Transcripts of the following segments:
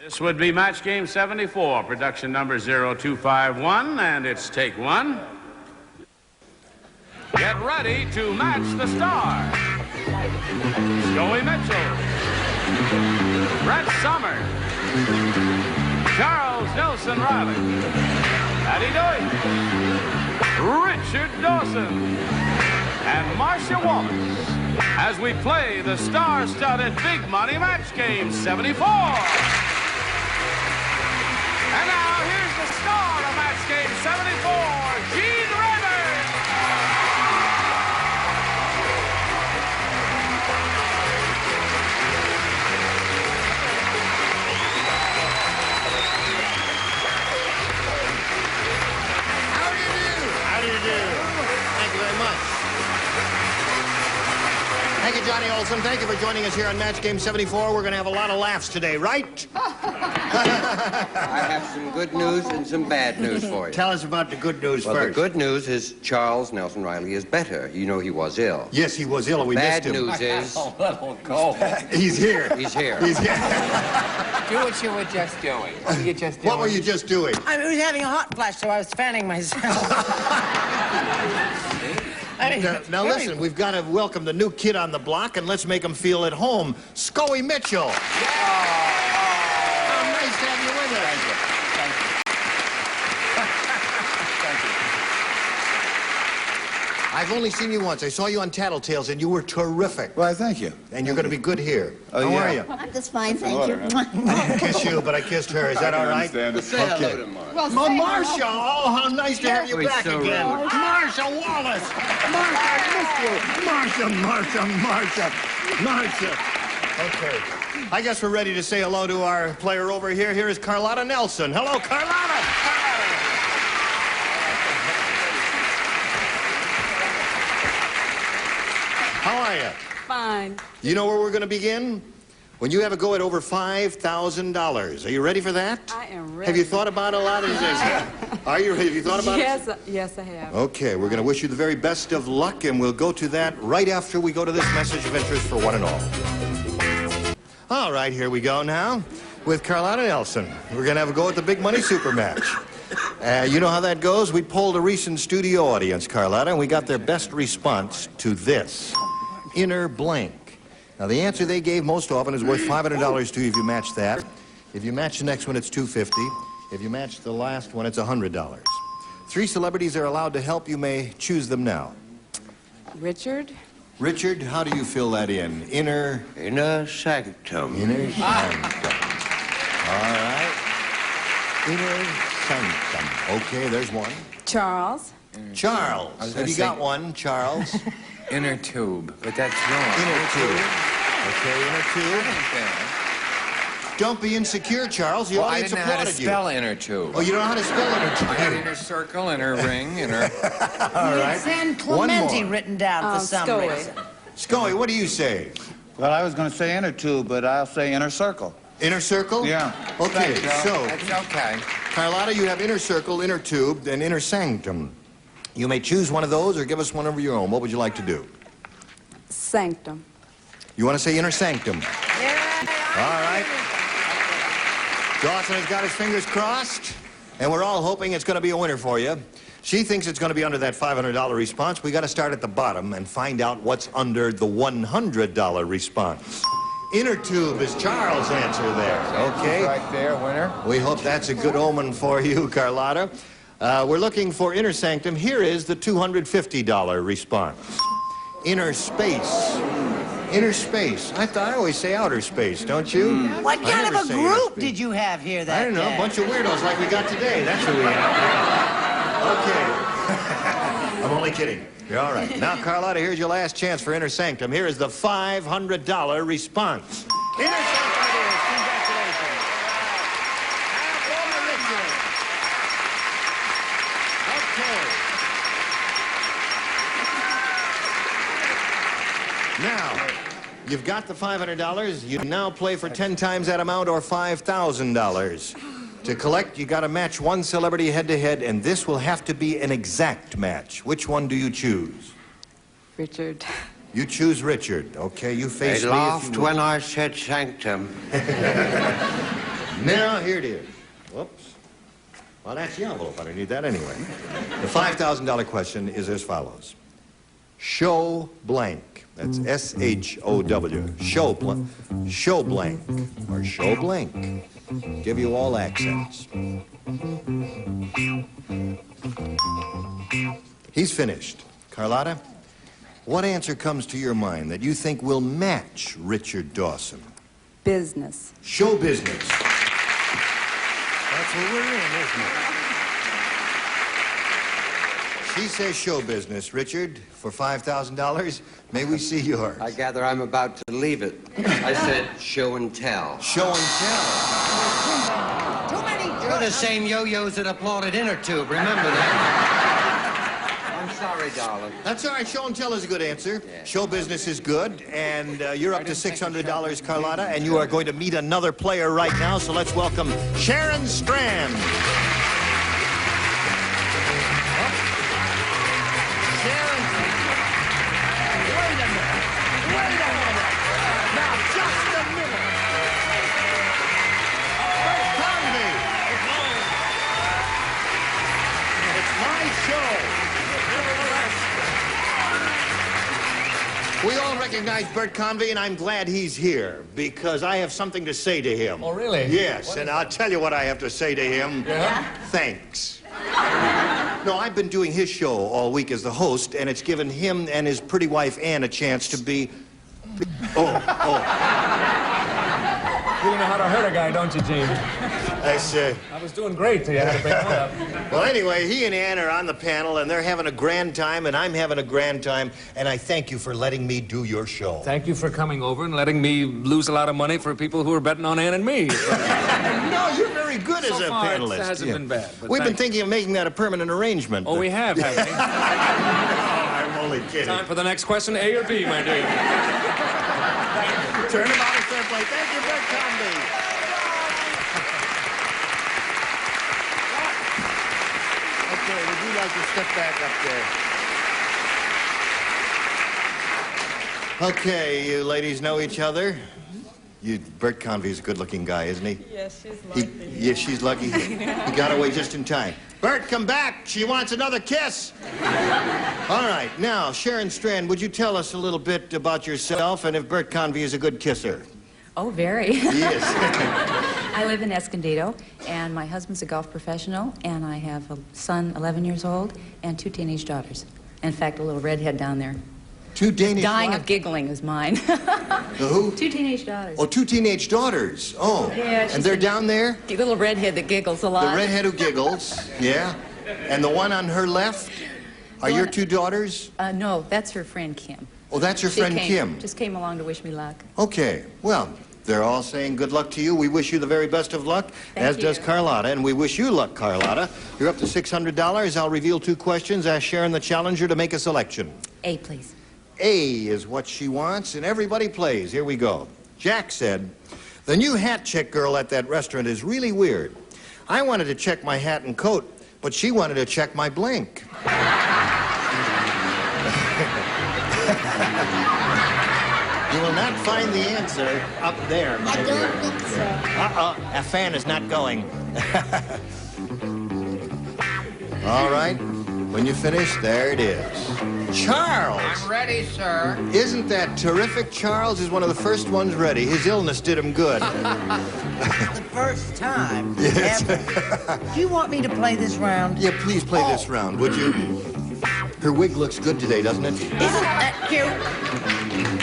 This would be match game 74, production number 0251, and it's take one. Get ready to match the star. Scoey Mitchhlll, Brett Somers, Charles Nelson Reilly, Patti Deutsch, Richard Dawson, and Marcia Wallace as we play the star-studded big money match game 74. And now here's the star of match game 74, Gene Rayburn. How do you do? How do you do? Thank you very much. Thank you, Johnny Olsen. Thank you for joining us here on Match Game 74. We're going to have a lot of laughs today, right? I have some good news and some bad news for you. Tell us about the good news Well, first. the good news is Charles Nelson Reilly is better. You know he was ill. Yes, he was ill and we missed him. Bad news is He's here. he's here. He's here. Do what you were just doing. What were you just doing? What were you just doing? I was having a hot flash, so I was fanning myself. Now listen, we've got to welcome the new kid on the block, and let's make him feel at home. Scoey Mitchhlll. Oh, nice to have you with us. Thank you. Thank you. I've only seen you once. I saw you on Tattletales, and you were terrific. Well, thank you. And you're going to be good here. Oh, How yeah. are you? I'm just fine, thank you. I didn't kiss you, but I kissed her. Is that all right? Say hello to Marcia. Well, Oh, say Marcia! Oh, how nice to have you Oh, he's back so again. rude. Marcia Wallace! Marcia! Okay. I guess we're ready to say hello to our player over here. Here is Carlotta Nelson. Hello, Carlotta! How are you? Fine. You know where we're going to begin? When you have a go at over $5,000. Are you ready for that? I am ready. Have you thought about a lot of this? Are you ready? Have you thought about yes, it? yes, I have. Okay, we're going to wish you the very best of luck, and we'll go to that right after we go to this message of interest for one and all. All right, here we go now with Carlotta Nelson. We're going to have a go at the big money super match. You know how that goes? We polled a recent studio audience, Carlotta, and we got their best response to this. Inner blank. Now, the answer they gave most often is worth $500 to you if you match that. If you match the next one, it's $250. If you match the last one, it's $100. 3 celebrities are allowed to help. You may choose them now. Richard? Richard, how do you fill that in? Inner Sanctum. sanctum. All right. Inner sanctum. Okay, there's one. Charles? Charles. was Have gonna you say- got one, Charles? Inner tube, but that's wrong. Inner tube. Okay, inner tube. Don't be insecure, Charles. The Well, I audience didn't know how to applauded you. spell inner tube. Oh, you don't know how to spell inner I had tube? inner circle, inner ring, inner... All right. San One Clemente more. written down for some Scoey. reason. Scoey, what do you say? Well, I was going to say inner tube, but I'll say inner circle. Inner circle? Yeah. Okay, Thanks, Joe. so, That's okay. Carlotta, you have inner circle, inner tube, and inner sanctum. You may choose one of those or give us one of your own. What would you like to do? Sanctum. You want to say inner sanctum? All right. Dawson has got his fingers crossed, and we're all hoping it's going to be a winner for you. She thinks it's going to be under that $500 response. We got to start at the bottom and find out what's under the $100 response. Inner tube is Charles' answer there. Okay. Right there, winner. We hope that's a good omen for you, Carlotta. We're looking for inner sanctum. Here is the $250 response. Inner space. Inner space. I always say outer space, don't you? What I kind of never a say inner group space. did you have here that I don't know, day? a bunch of weirdos like we got today. That's who we have. Okay. I'm only kidding. You're all right. Now, Carlotta, here's your last chance for inner sanctum. Here is the $500 response. Inner sanctum it is. Congratulations. And over Richard. Okay. Now, you've got the $500. You now play for 10 times that amount or $5,000. To collect, you got to match one celebrity head-to-head, and this will have to be an exact match. Which one do you choose? Richard. You choose Richard. Okay, you face They me if laughed you will. when I said sanctum. Now, here it is. Whoops. Well, that's the envelope. I don't need that anyway. The $5,000 question is as follows. Show blank. That's S-H-O-W. Show blank. Show blank. Or show blank. Give you all accents. He's finished. Carlotta, what answer comes to your mind that you think will match Richard Dawson? Business. Show business. That's what we're in, isn't it? She says show business. Richard, for $5,000, may we see yours? I gather I'm about to leave it. I said show and tell. Show and tell. Too many You're the same yo-yos that applauded Inner Tube. Remember that? I'm sorry, darling. That's all right. Show and tell is a good answer. Yeah. Show business is good. And you're up to $600, Carlotta. And you are going to meet another player right now. So let's welcome Sharon Strand. Sharon. Wait a minute. Wait a minute. Now, just a minute. Bert Convy. It's my show. We all recognize Bert Convy, and I'm glad he's here because I have something to say to him. Oh, really? Yes, and I'll tell you what I have to say to him. Yeah? Thanks. No, I've been doing his show all week as the host, and it's given him and his pretty wife Anne a chance to be... Oh. You know how to hurt a guy, don't you, Gene? I say... I was doing great till you had to bring that up. Well, anyway, he and Anne are on the panel, and they're having a grand time, and I'm having a grand time, and I thank you for letting me do your show. Thank you for coming over and letting me lose a lot of money for people who are betting on Ann and me. No, you're very good as a So far, panelist. it hasn't been bad. But We've been thanks. thinking of making that a permanent arrangement. Oh, we have, haven't we? No, I'm only kidding. Time for the next question, A or B, my dear. Turnabout is fair play. Thank you, Bert Convy. Okay, would you like to step back up there? Okay, you ladies know each other? Bert Convy's a good-looking guy, isn't he? Yes, she's lucky. Yes, she's lucky. He got away just in time. Bert, come back. She wants another kiss. All right, now, Sharon Strand, would you tell us a little bit about yourself and if Bert Convy is a good kisser? Oh, very. Yes. I live in Escondido, and my husband's a golf professional, and I have a son, 11 years old, and 2 teenage daughters. In fact, a little redhead down there. 2 Danish Dying what? of giggling is mine. The who? 2 teenage daughters. Oh, 2 teenage daughters. Oh. Yeah, she's and they're a- down there? The little redhead that giggles a The lot. redhead who giggles, yeah. And the one on her left? Are your 2 daughters? No, that's her friend Kim. Oh, that's your She friend came- Kim. Just came along to wish me luck. Okay, well, they're all saying good luck to you. We wish you the very best of luck, as Thank does you. Carlotta. And we wish you luck, Carlotta. You're up to $600. I'll reveal 2 questions. Ask Sharon, the challenger, to make a selection. A, please. A is what she wants, and everybody plays. Here we go. Jack said, the new hat check girl at that restaurant is really weird. I wanted to check my hat and coat, but she wanted to check my blank. You will not find the answer up there, my dear. I don't think so. A fan is not going. All right. When you finish, there it is. Charles! I'm ready, sir. Isn't that terrific? Charles is one of the first ones ready. His illness did him good. The first time Yes. ever. Do you want me to play this round? Yeah, please play this round, would you? Her wig looks good today, doesn't it? Isn't that cute?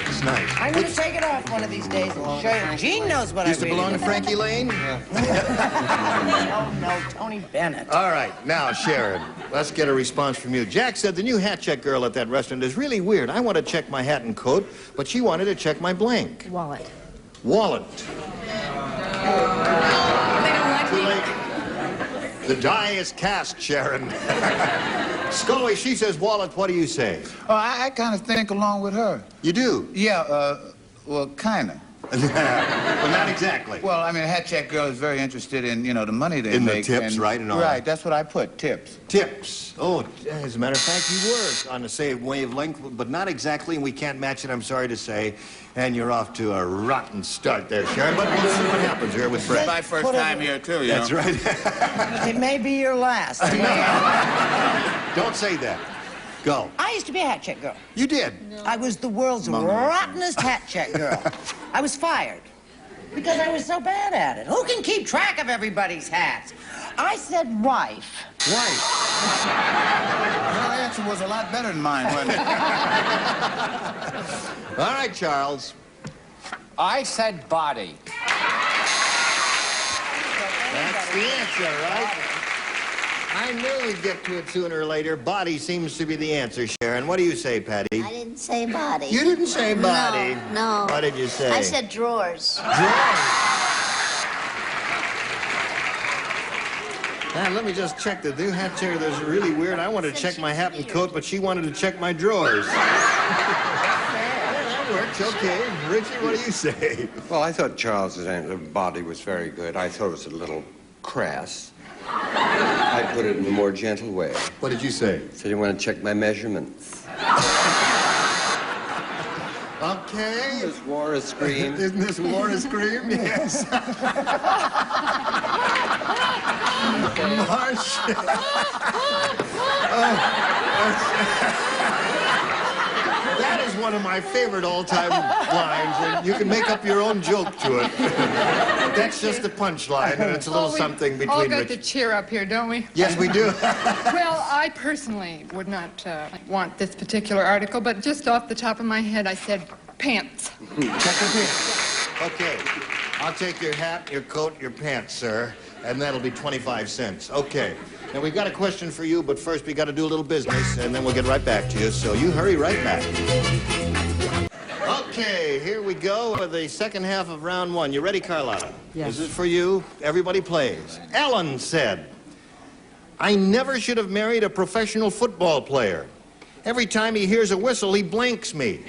It's nice. I'm going to take it off one of these days and show you. Gene knows what Used I to really belong to Frankie Lane? Oh, no, Tony Bennett. All right, now, Sharon, let's get a response from you. Jack said the new hat check girl at that restaurant is really weird. I want to check my hat and coat, but she wanted to check my blank. Wallet. Wallet. They don't like Too me. late. The die is cast, Sharon. Scoey, she says wallet. What do you say? Oh, I kind of think along with her. You do? Yeah, well, kind of. Well, not exactly. Well, I mean, a hat check girl is very interested in, you know, the money they In the make. tips, and, right, and all Right, that. that's what I put, tips. Tips. Oh, as a matter of fact, you were on the same wavelength, but not exactly, and we can't match it, I'm sorry to say. And you're off to a rotten start there, Sharon. But we'll see what happens here with Brett. It's my first time here, too, you That's know. right. It may be your last. Don't say that. Go. I used to be a hat check girl. You did. I was the world's rottenest hat check girl. I was fired because I was so bad at it. Who can keep track of everybody's hats? I said wife. Wife. Your answer was a lot better than mine, wasn't it? All right, Charles. I said body. That's the answer, right? I knew we'd get to it sooner or later. Body seems to be the answer, Sharon. What do you say, Patti? I didn't say body. You didn't say body. No. What did you say? I said drawers. Drawers. Now, let me just check the new hat checker. That's really weird. I wanted to check my hat and coat, but she wanted to check my drawers. Yeah, that works. Okay. Richie, what do you say? Well, I thought Charles's answer, body, was very good. I thought it was a little crass. I put it in a more gentle way. What did you say? I said you want to check my measurements. Okay. This war a scream. Isn't this war a scream? Yes. Marcia. That is one of my favorite all-time lines, and you can make up your own joke to it. That's just the punchline, and it's a little something between all got Rich. to cheer up here, don't we? Yes, we do. Well, I personally would not want this particular article, but just off the top of my head, I said pants. Check your pants. Okay. I'll take your hat, your coat, your pants, sir, and that'll be 25 cents. Okay. Now, we've got a question for you, but first we got to do a little business, and then we'll get right back to you, so you hurry right back. Okay, here we go with the second half of round one. You ready, Carlotta? Yes. This is for you. Everybody plays. Ellen said, I never should have married a professional football player. Every time he hears a whistle, he blanks me.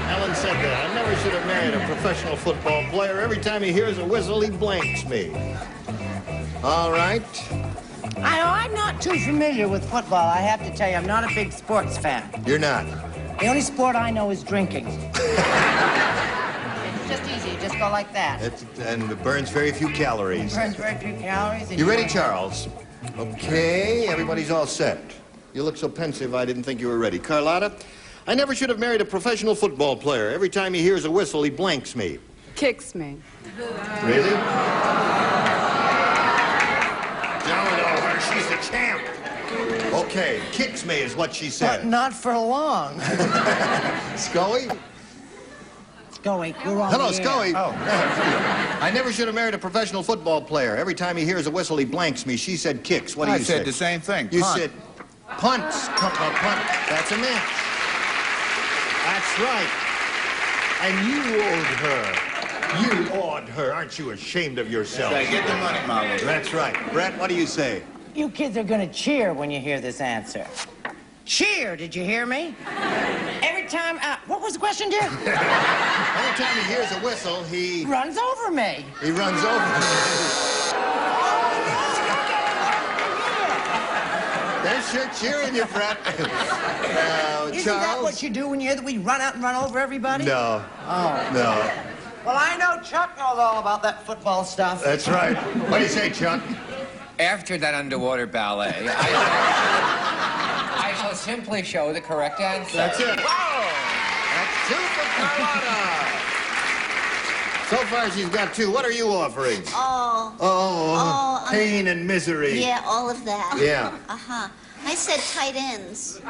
Ellen said that. I never should have married a professional football player. Every time he hears a whistle, he blanks me. All right. I'm not too familiar with football. I have to tell you, I'm not a big sports fan. You're not. The only sport I know is drinking. It's just easy. You just go like that. And it burns very few calories. It burns very few calories. And You ready, Charles? Okay, everybody's all set. You look so pensive, I didn't think you were ready. Carlotta, I never should have married a professional football player. Every time he hears a whistle, he blanks me. Kicks me. Really? No, she's the champ. Okay, kicks me is what she But said. not for long. Scoey? Scoey, you're on Hello, the air. Scoey. Oh. I never should have married a professional football player. Every time he hears a whistle, he blanks me. She said kicks. What do you say? I said the same thing. You punt. said punts. Punt. That's a match. That's right. And you owed her. You awed her. Aren't you ashamed of yourself? Say, get the money, Mama. That's right. Brett, what do you say? You kids are gonna cheer when you hear this answer. Cheer, did you hear me? Every time, what was the question, dear? Every time he hears a whistle, he Runs over me. runs over. They're sure cheering you, Brett. Isn't that Charles? what you do when you hear that we run out and run over everybody? No. Oh. No. Well, I know Chuck knows all about that football stuff. That's right. What do you say, Chuck? After that underwater ballet, I shall simply show the correct answer. That's it. Wow! That's 2 for Carlotta. So far, she's got 2. What are you offering? Oh, Pain and misery. yeah, all of that. Yeah. Uh-huh. I said tight ends.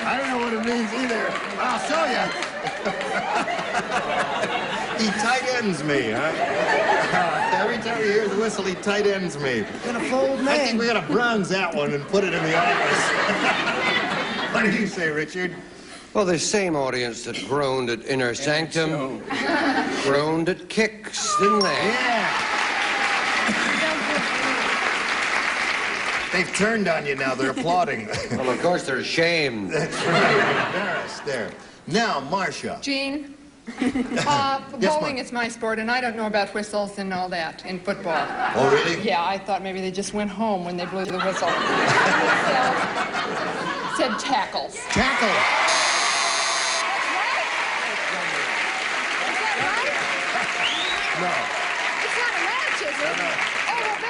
I don't know what it means either. I'll show you. He tight ends me, huh? Every time he hears a whistle, he tight ends me. Gonna fold me. I think we gotta bronze that one and put it in the office. What do you say, Richard? Well, the same audience that groaned at Inner Sanctum groaned at Kicks, didn't they? Yeah. They've turned on you now. They're applauding. Well, of course they're ashamed. That's right. Embarrassed there. Now, Marcia. Gene, Yes, bowling Ma. is my sport, and I don't know about whistles and all that in football. Oh, really? Yeah, I thought maybe they just went home when they blew the whistle. Said tackles. Tackle. No. It's not a match, is it?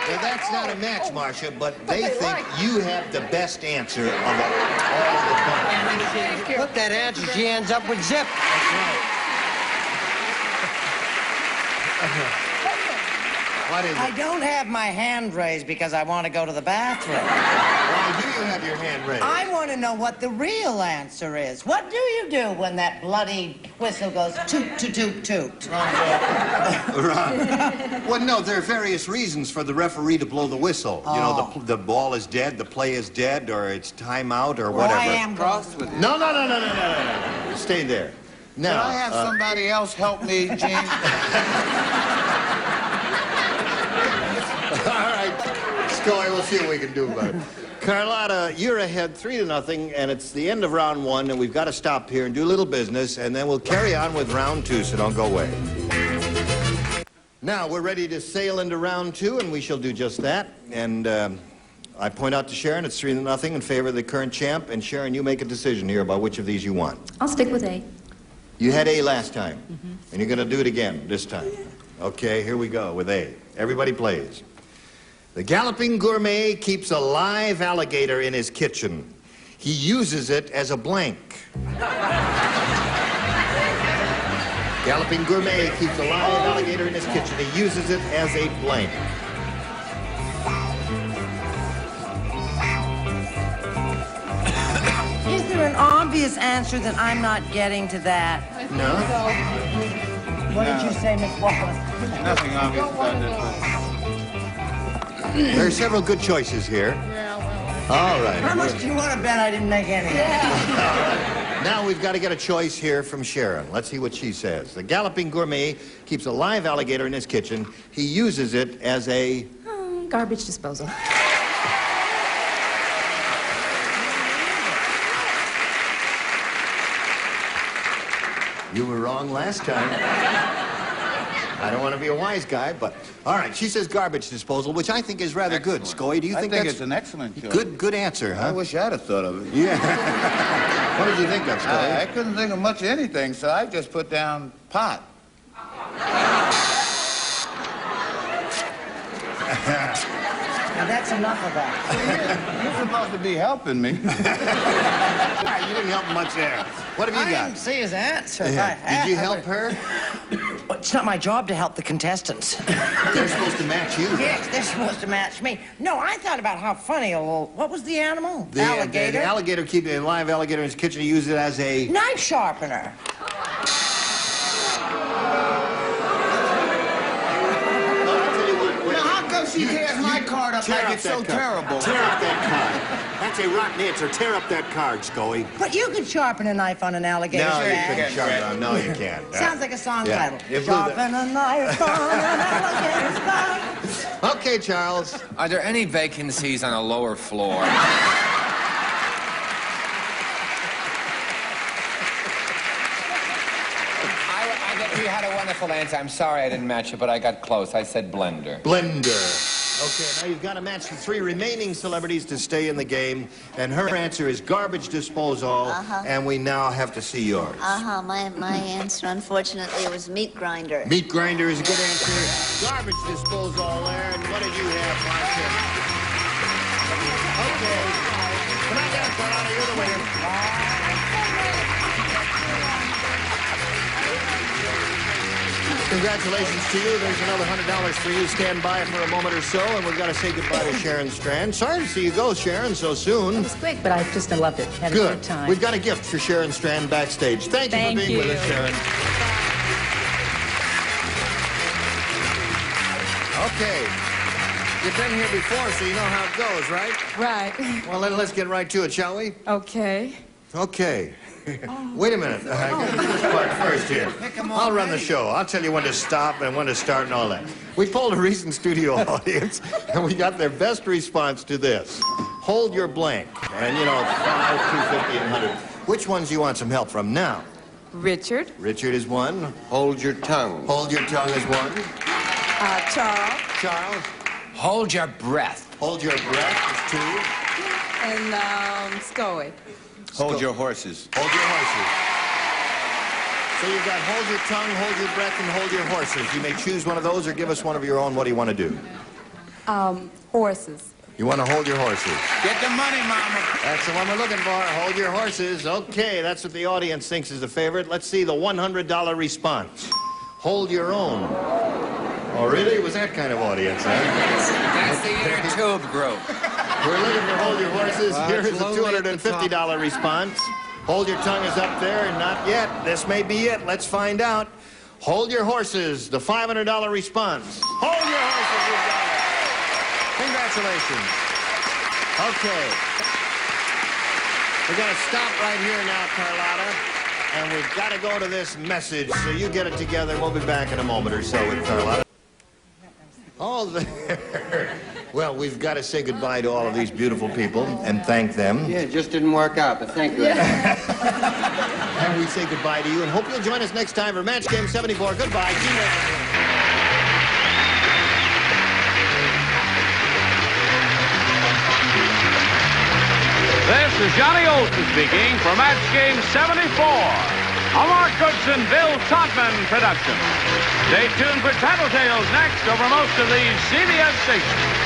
Well, that's not a match, Marcia, but they think you have the best answer of all the time. Put that answer, she ends up with zip. That's right. What is it? I don't have my hand raised because I want to go to the bathroom. Why do you have your hand raised? I want to know what the real answer is. What do you do when that bloody whistle goes toot, toot, toot, toot? Right. Well, no, there are various reasons for the referee to blow the whistle. Oh. You know, the ball is dead, the play is dead, or it's timeout, or Well, whatever. I am Crossed with No. Stay there. Now, Can I have somebody else help me, Gene? all right, Scoey, we'll see what we can do about it. Carlotta, you're ahead 3-0, and it's the end of round 1, and we've got to stop here and do a little business, and then we'll carry on with round 2, so don't go away. Now, we're ready to sail into round 2, and we shall do just that. And I point out to Sharon it's 3-0 in favor of the current champ, and Sharon, you make a decision here about which of these you want. I'll stick with A. You had A last time, and you're going to do it again this time. Okay, here we go with A. Everybody plays. The galloping gourmet keeps a live alligator in his kitchen. He uses it as a blank. Galloping gourmet keeps a live alligator in his kitchen. He uses it as a blank. Is there an obvious answer that I'm not getting to that? No? What did you say, Miss Wallace? Nothing obvious about this one. There are several good choices here. Yeah, well, All right. How much do you want to bet I didn't make any? Now we've got to get a choice here from Sharon. Let's see what she says. The galloping gourmet keeps a live alligator in his kitchen. He uses it as a... Garbage disposal. You were wrong last time. I don't want to be a wise guy, but... All right, she says garbage disposal, which I think is rather good. Scoey, do you think that's... I think it's an excellent choice. Good answer, huh? I wish I'd have thought of it. Yeah. What did you think of, Scoey? I couldn't think of much of anything, so I just put down pot. Now, that's enough of that. You're supposed to be helping me. You didn't help much there. What have you I got? didn't see his answer. Yeah. Did you help her? It's not my job to help the contestants. They're supposed to match you. Yes, they're supposed to match me. No, I thought about how funny a little... What was the animal? The Alligator? The alligator keeps a live alligator in his kitchen. He uses it as a... Knife sharpener. Now, how come she tears my card up like it's so terrible? Tear up that card. That's a rotten answer. Tear up that card, Scoey. But you could sharpen a knife on an alligator. No, you Dad. couldn't sharpen it. No, you can't. Sounds like a song Yeah. title. It blew the- Sharpen a knife on an alligator's back. Okay, Charles. Are there any vacancies on a lower floor? You had a wonderful answer. I'm sorry I didn't match it, but I got close. I said blender. Blender. Okay, now you've got to match the 3 remaining celebrities to stay in the game, and her answer is garbage disposal, and we now have to see yours. My answer, unfortunately, was meat grinder. Meat grinder is a good answer. Garbage disposal there, and what did you have, Marcia? Okay. Come on down, Carlotta, you're the winner. Congratulations to you. There's another $100 for you. Stand by for a moment or so, and we've got to say goodbye to Sharon Strand. Sorry to see you go, Sharon, so soon. It was quick, but I just loved it. Had a good time. We've got a gift for Sharon Strand backstage. Thank you for being with us, Sharon. Okay. You've been here before, so you know how it goes, right? Right. Well, then let's get right to it, shall we? Okay. Okay. Wait a minute. This part first here. I'll run the show. I'll tell you when to stop and when to start and all that. We polled a recent studio audience, and we got their best response to this. Hold your blank. And, you know, 5, 250, and 100. Which ones do you want some help from now? Richard. Richard is one. Hold your tongue. Hold your tongue is one. Charles. Charles. Hold your breath. Hold your breath is two. And Scoey. Hold your horses. Hold your horses. So you've got hold your tongue, hold your breath, and hold your horses. You may choose one of those or give us one of your own. What do you want to do? Horses. You want to hold your horses. Get the money, Mama. That's the one we're looking for. Hold your horses. Okay, that's what the audience thinks is the favorite. Let's see the $100 response. Hold your own. Oh, really? It was that kind of audience, huh? That's the inner tube group. We're looking for hold your horses. Here is the $250 response. Hold your tongue is up there, and not yet. This may be it. Let's find out. Hold your horses, the $500 response. Hold your horses, we've got it. Congratulations. Okay. We're going to stop right here now, Carlotta, and we've got to go to this message, so you get it together. We'll be back in a moment or so with Carlotta. Oh, there. Well, we've got to say goodbye to all of these beautiful people and thank them. Yeah, it just didn't work out, but thank you. And we say goodbye to you and hope you'll join us next time for Match Game 74. Goodbye, Gene Rayburn. This is Johnny Olsen speaking for Match Game 74. A Mark Goodson, Bill Todman production. Stay tuned for Tattletales next over most of these CBS stations.